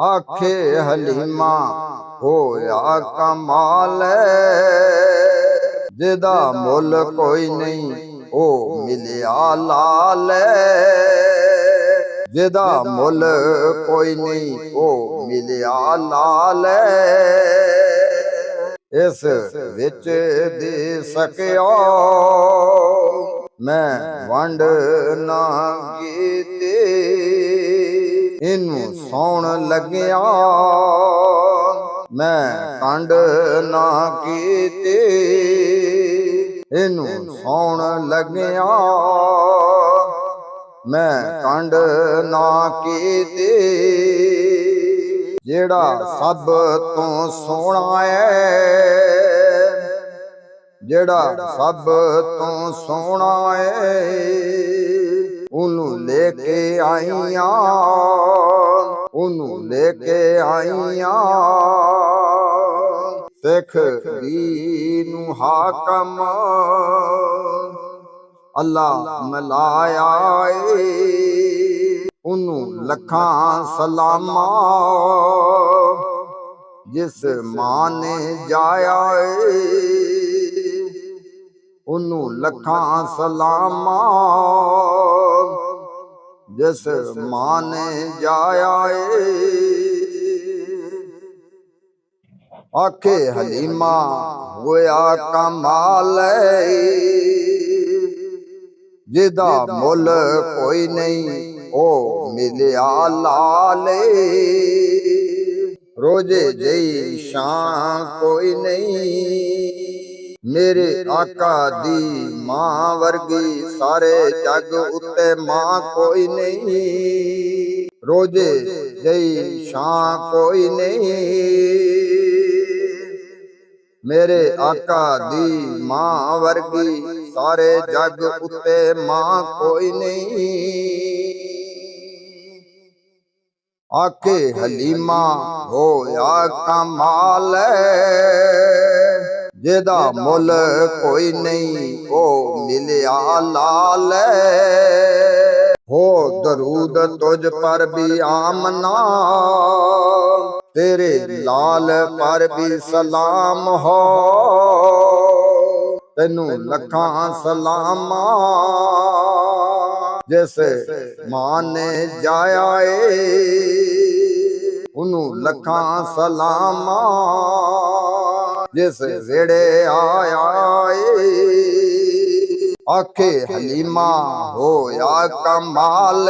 आखे हलीमा होया कमाल, जिदा मुल कोई नहीं ओ मिलिया लाल, जिदा मुल कोई नहीं ओ मिलिया लाल। इस विच दे सकिया मैं वंड ना कीती, इनू सौण लगिया मैं कंड ना कीती, इनू सौण लगिया मैं कंड ना कीती। जेड़ा सब तो सोहना है, जेड़ा सब तो सोहना है, उनू लेके आईया, उनू लेके आईया। सिख दीनू हाकम अल्लाह मिलाया, उनू लखां सलामा जिस मां ने जाया, उनू लखां सलामा जिस मां ने जाया। आखे हलीमा होया कमाल, जिदा मुल कोई नहीं ओ मिलिया लाल। रोजे जई शान कोई नहीं, मेरे आका दी मां वर्गी सारे जग उत्ते मां कोई नहीं। रोजे जई शान कोई नहीं, मेरे आका दी मां वर्गी सारे जग उत्ते मां कोई नहीं। आखे हलीमा होया कमाल, जिदा मुल कोई नहीं ओ मिलिया लाल। हो दरूद तुझ पर भी आमना, तेरे लाल पर भी सलाम हो, तेनू लखां सलामा जिस मां ने जाया, उनू लखां सलामा जिस वेड़े आया। आखे हलीमा होया कमाल।